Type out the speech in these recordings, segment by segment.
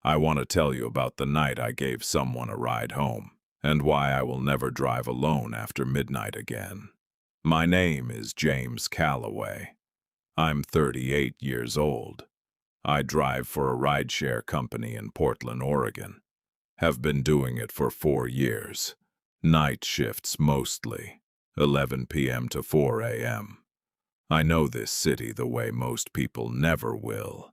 I want to tell you about the night I gave someone a ride home, and why I will never drive alone after midnight again. My name is James Calloway. I'm 38 years old. I drive for a rideshare company in Portland, Oregon. Have been doing it for 4 years. Night shifts mostly, 11 p.m. to 4 a.m. I know this city the way most people never will.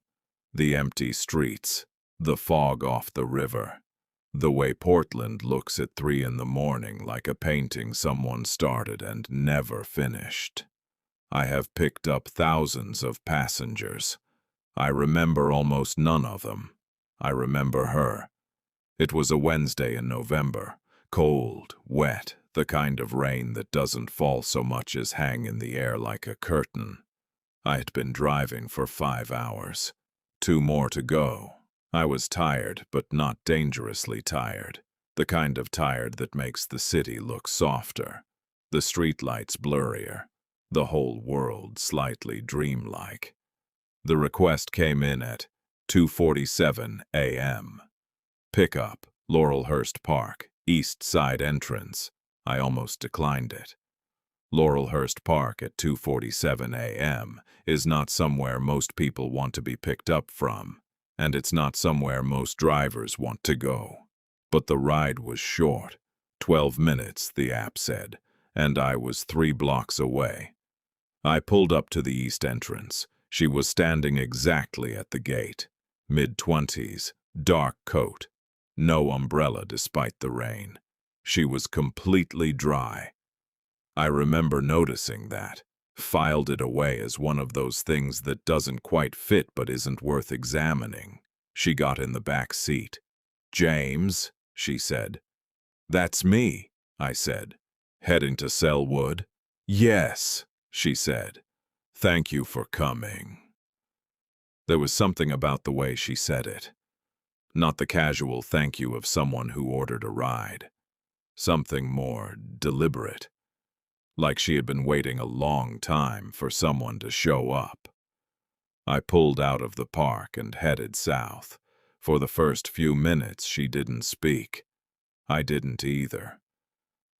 The empty streets, the fog off the river, the way Portland looks at 3 in the morning like a painting someone started and never finished. I have picked up thousands of passengers. I remember almost none of them. I remember her. It was a Wednesday in November, cold, wet, the kind of rain that doesn't fall so much as hang in the air like a curtain. I had been driving for 5 hours. 2 more to go. I was tired, but not dangerously tired. The kind of tired that makes the city look softer. The streetlights blurrier. The whole world slightly dreamlike. The request came in at 2:47 a.m. Pickup, Laurelhurst Park, East Side entrance. I almost declined it. Laurelhurst Park at 2:47 a.m. is not somewhere most people want to be picked up from, and it's not somewhere most drivers want to go. But the ride was short, 12 minutes, the app said, and I was 3 blocks away. I pulled up to the east entrance. She was standing exactly at the gate. Mid-20s, dark coat. No umbrella despite the rain. She was completely dry. I remember noticing that, filed it away as one of those things that doesn't quite fit but isn't worth examining. She got in the back seat. "James," she said. "That's me," I said. "Heading to sell wood?" "Yes," she said. "Thank you for coming." There was something about the way she said it. Not the casual thank you of someone who ordered a ride. Something more deliberate. Like she had been waiting a long time for someone to show up. I pulled out of the park and headed south. For the first few minutes she didn't speak. I didn't either.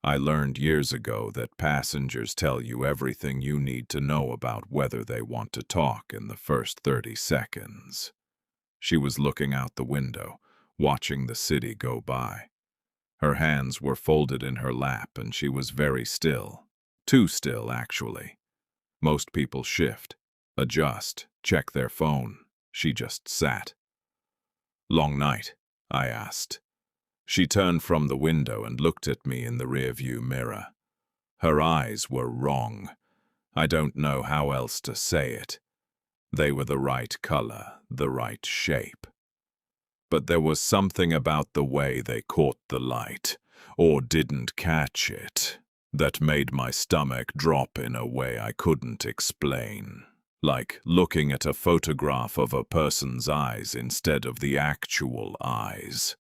I learned years ago that passengers tell you everything you need to know about whether they want to talk in the first 30 seconds. She was looking out the window, watching the city go by. Her hands were folded in her lap and she was very still. Too still, actually. Most people shift, adjust, check their phone. She just sat. "Long night?" I asked. She turned from the window and looked at me in the rearview mirror. Her eyes were wrong. I don't know how else to say it. They were the right color, the right shape. But there was something about the way they caught the light, or didn't catch it, that made my stomach drop in a way I couldn't explain. Like looking at a photograph of a person's eyes instead of the actual eyes.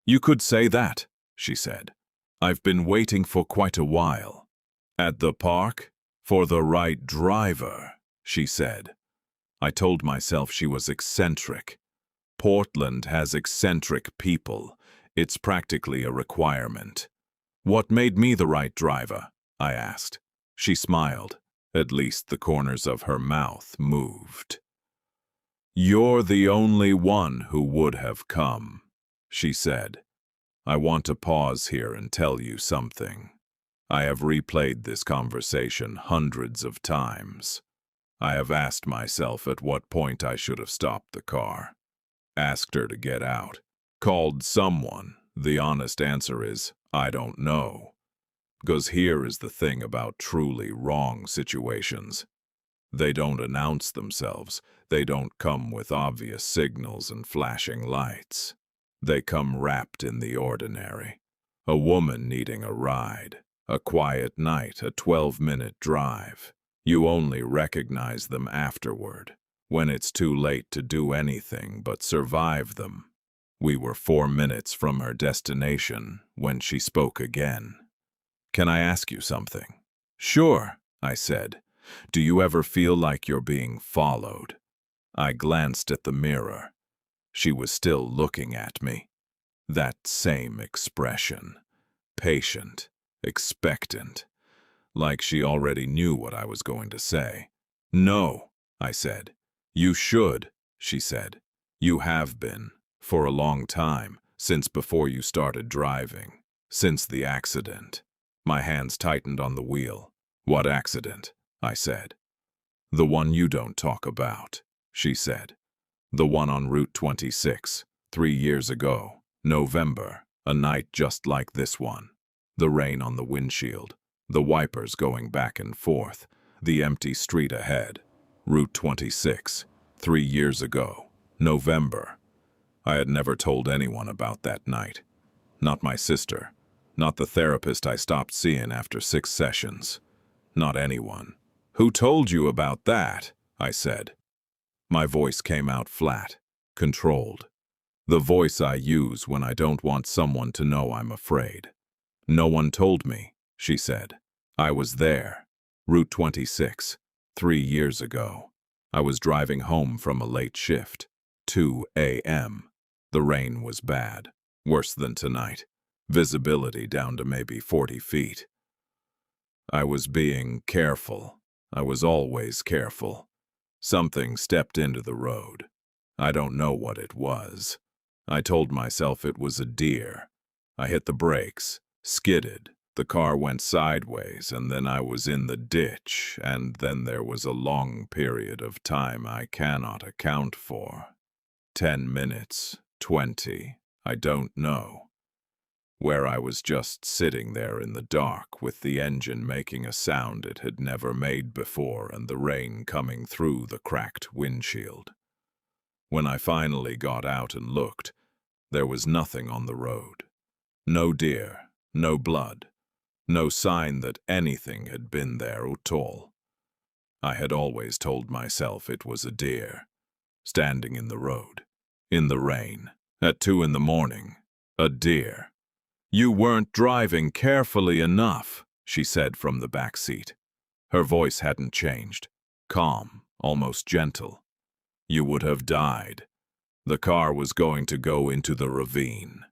"You could say that," she said. "I've been waiting for quite a while." "At the park? For the right driver," she said. I told myself she was eccentric. Portland has eccentric people. It's practically a requirement. "What made me the right driver?" I asked. She smiled. At least the corners of her mouth moved. "You're the only one who would have come," she said. "I want to pause here and tell you something. I have replayed this conversation hundreds of times. I have asked myself at what point I should have stopped the car. Asked her to get out. Called someone. The honest answer is, I don't know. Because here is the thing about truly wrong situations. They don't announce themselves. They don't come with obvious signals and flashing lights. They come wrapped in the ordinary. A woman needing a ride. A quiet night, a 12-minute drive. You only recognize them afterward, when it's too late to do anything but survive them. We were 4 minutes from her destination when she spoke again. "Can I ask you something?" "Sure," I said. "Do you ever feel like you're being followed?" I glanced at the mirror. She was still looking at me. That same expression. Patient, expectant, like she already knew what I was going to say. "No," I said. "You should," she said. "You have been, for a long time, since before you started driving, since the accident." My hands tightened on the wheel. "What accident?" I said. "The one you don't talk about," she said. "The one on Route 26, 3 years ago, November, a night just like this one. The rain on the windshield, the wipers going back and forth, the empty street ahead. Route 26, 3 years ago, November." I had never told anyone about that night. Not my sister, not the therapist I stopped seeing after 6 sessions. Not anyone. "Who told you about that?" I said. My voice came out flat, controlled. The voice I use when I don't want someone to know I'm afraid. "No one told me," she said. "I was there. Route 26, 3 years ago. I was driving home from a late shift. 2 a.m. The rain was bad. Worse than tonight. Visibility down to maybe 40 feet. I was being careful. I was always careful. Something stepped into the road. I don't know what it was. I told myself it was a deer. I hit the brakes, skidded. The car went sideways, and then I was in the ditch, and then there was a long period of time I cannot account for. 10 minutes, 20, I don't know. Where I was just sitting there in the dark with the engine making a sound it had never made before and the rain coming through the cracked windshield. When I finally got out and looked, there was nothing on the road. No deer, no blood, no sign that anything had been there at all. I had always told myself it was a deer, standing in the road, in the rain, at 2 in the morning, a deer. "You weren't driving carefully enough," she said from the back seat. Her voice hadn't changed, calm, almost gentle. "You would have died. The car was going to go into the ravine.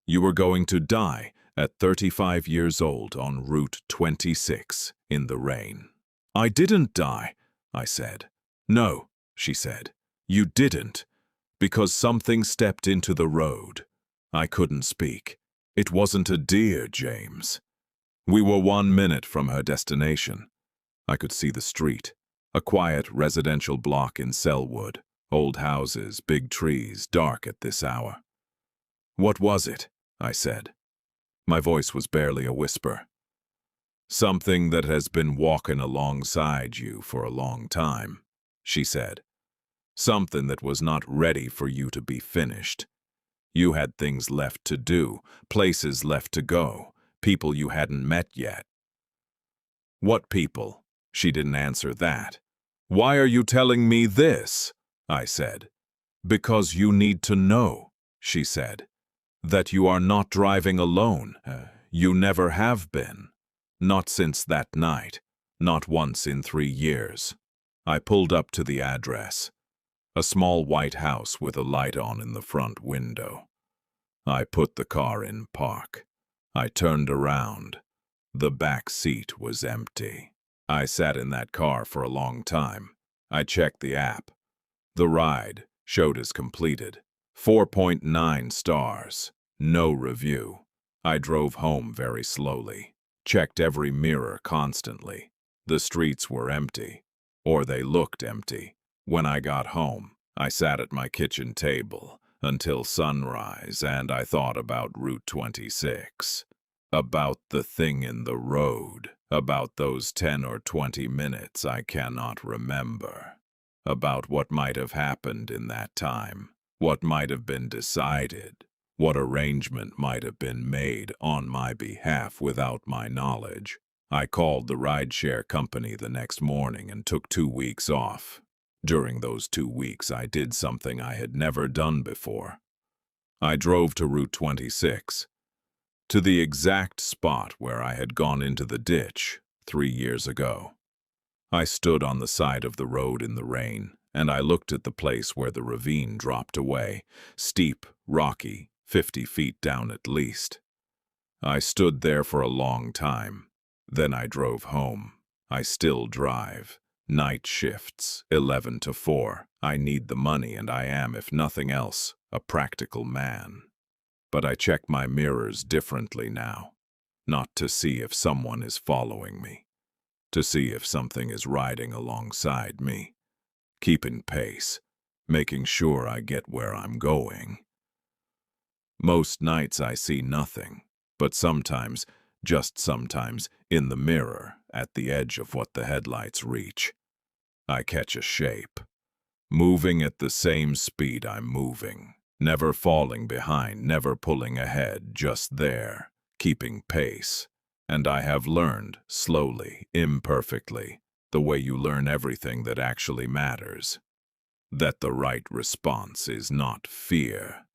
You were going to die at 35 years old on Route 26 in the rain." "I didn't die," I said. "No," she said. "You didn't, because something stepped into the road." I couldn't speak. "It wasn't a deer, James." We were 1 minute from her destination. I could see the street, a quiet residential block in Selwood, old houses, big trees, dark at this hour. "What was it?" I said. My voice was barely a whisper. "Something that has been walking alongside you for a long time," she said. "Something that was not ready for you to be finished. You had things left to do, places left to go, people you hadn't met yet." "What people?" She didn't answer that. "Why are you telling me this?" I said. "Because you need to know," she said, "that you are not driving alone. You never have been. Not since that night. Not once in 3 years. I pulled up to the address. A small white house with a light on in the front window. I put the car in park. I turned around. The back seat was empty. I sat in that car for a long time. I checked the app. The ride showed as completed. 4.9 stars. No review. I drove home very slowly. Checked every mirror constantly. The streets were empty. Or they looked empty. When I got home, I sat at my kitchen table until sunrise and I thought about Route 26. About the thing in the road. About those 10 or 20 minutes I cannot remember. About what might have happened in that time. What might have been decided. What arrangement might have been made on my behalf without my knowledge. I called the rideshare company the next morning and took 2 weeks off. During those 2 weeks, I did something I had never done before. I drove to Route 26, to the exact spot where I had gone into the ditch 3 years ago. I stood on the side of the road in the rain and I looked at the place where the ravine dropped away, steep, rocky, 50 feet down at least. I stood there for a long time. Then I drove home. I still drive. Night shifts, 11 to 4. I need the money, and I am, if nothing else, a practical man. But I check my mirrors differently now. Not to see if someone is following me. To see if something is riding alongside me. Keeping pace. Making sure I get where I'm going. Most nights I see nothing. But sometimes, just sometimes, in the mirror, at the edge of what the headlights reach, I catch a shape. Moving at the same speed I'm moving. Never falling behind, never pulling ahead, just there, keeping pace. And I have learned, slowly, imperfectly, the way you learn everything that actually matters. That the right response is not fear.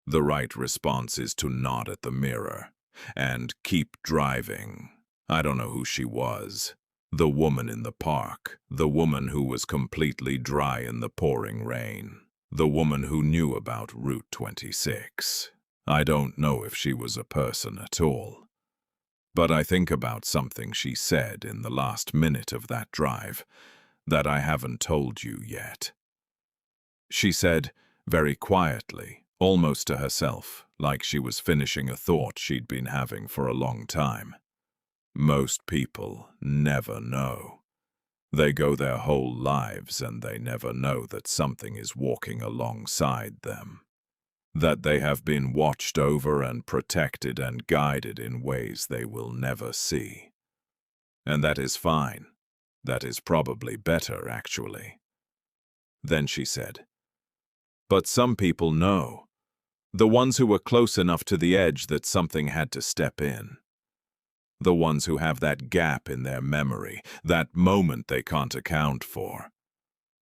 The right response is to nod at the mirror and keep driving. I don't know who she was. The woman in the park. The woman who was completely dry in the pouring rain. The woman who knew about Route 26. I don't know if she was a person at all. But I think about something she said in the last minute of that drive that I haven't told you yet. She said, very quietly, almost to herself, like she was finishing a thought she'd been having for a long time. Most people never know. They go their whole lives and they never know that something is walking alongside them. That they have been watched over and protected and guided in ways they will never see. And that is fine. That is probably better, actually. Then she said, but some people know. The ones who were close enough to the edge that something had to step in. The ones who have that gap in their memory, that moment they can't account for.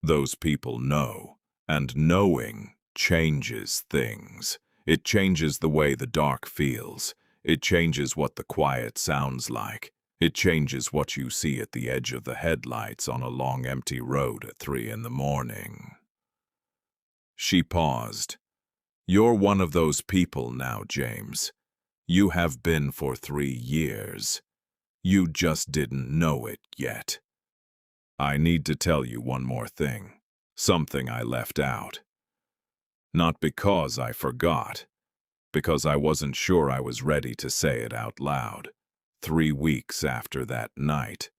Those people know, and knowing changes things. It changes the way the dark feels. It changes what the quiet sounds like. It changes what you see at the edge of the headlights on a long empty road at 3 in the morning. She paused. You're one of those people now, James. You have been for 3 years. You just didn't know it yet. I need to tell you one more thing. Something I left out. Not because I forgot. Because I wasn't sure I was ready to say it out loud. 3 weeks after that night.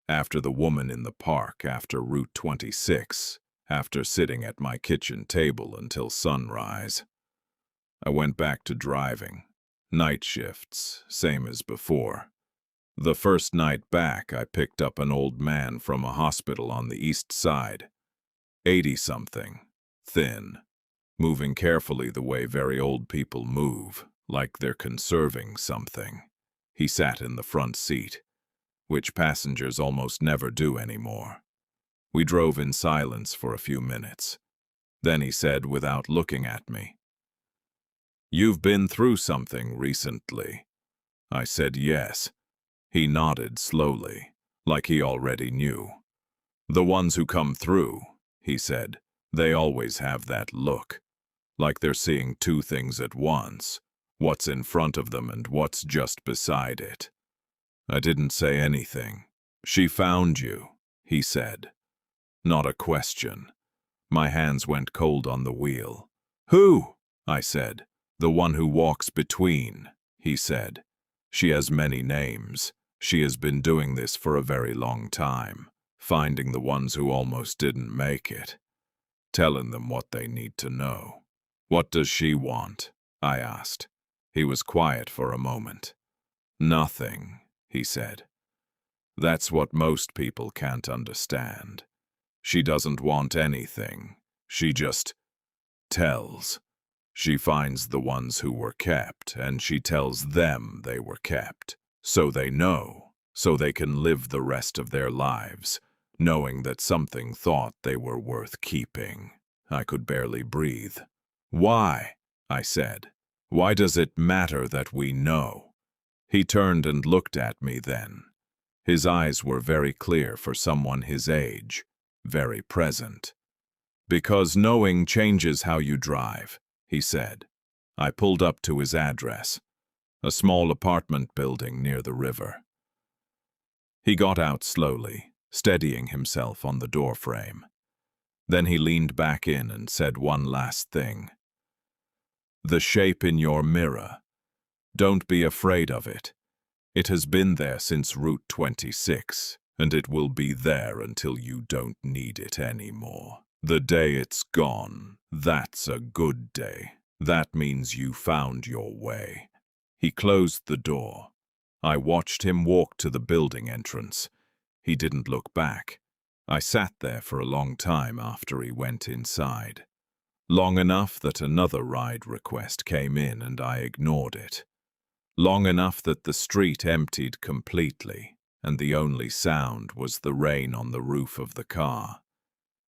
After the woman in the park, after Route 26. After sitting at my kitchen table until sunrise. I went back to driving. Night shifts, same as before. The first night back, I picked up an old man from a hospital on the east side. 80-something, thin, moving carefully the way very old people move, like they're conserving something. He sat in the front seat, which passengers almost never do anymore. We drove in silence for a few minutes. Then he said, without looking at me, "You've been through something recently." I said yes. He nodded slowly, like he already knew. "The ones who come through," he said, "they always have that look, like they're seeing 2 things at once, what's in front of them and what's just beside it." I didn't say anything. "She found you," he said. Not a question. My hands went cold on the wheel. "Who?" I said. "The one who walks between," he said. "She has many names. She has been doing this for a very long time, finding the ones who almost didn't make it, telling them what they need to know." "What does she want?" I asked. He was quiet for a moment. "Nothing," he said. "That's what most people can't understand. She doesn't want anything. She just tells. She finds the ones who were kept, and she tells them they were kept, so they know, so they can live the rest of their lives, knowing that something thought they were worth keeping." I could barely breathe. "Why?" I said. "Why does it matter that we know?" He turned and looked at me then. His eyes were very clear for someone his age. very present. "Because knowing changes how you drive," he said. I pulled up to his address, a small apartment building near the river. He got out slowly, steadying himself on the doorframe. Then he leaned back in and said one last thing. "The shape in your mirror. Don't be afraid of it. It has been there since Route 26, and it will be there until you don't need it anymore. The day it's gone, that's a good day. That means you found your way." He closed the door. I watched him walk to the building entrance. He didn't look back. I sat there for a long time after he went inside. Long enough that another ride request came in and I ignored it. Long enough that the street emptied completely, and the only sound was the rain on the roof of the car.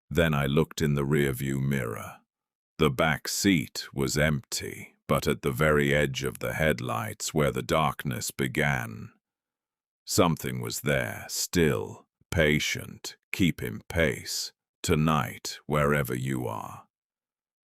Then I looked in the rearview mirror. The back seat was empty, but at the very edge of the headlights where the darkness began, something was there, still, patient, keeping pace. Tonight, wherever you are.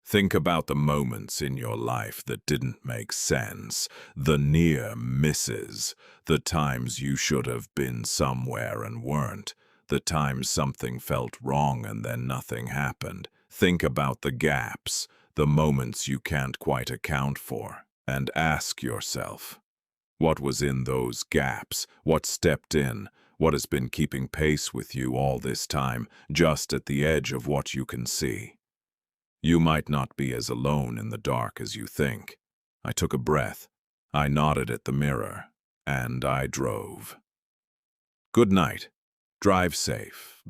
Think about the moments in your life that didn't make sense, the near misses, the times you should have been somewhere and weren't, the times something felt wrong and then nothing happened. Think about the gaps, the moments you can't quite account for, and ask yourself, what was in those gaps? What stepped in? What has been keeping pace with you all this time, just at the edge of what you can see? You might not be as alone in the dark as you think. I took a breath. I nodded at the mirror, and I drove. Good night. Drive safe.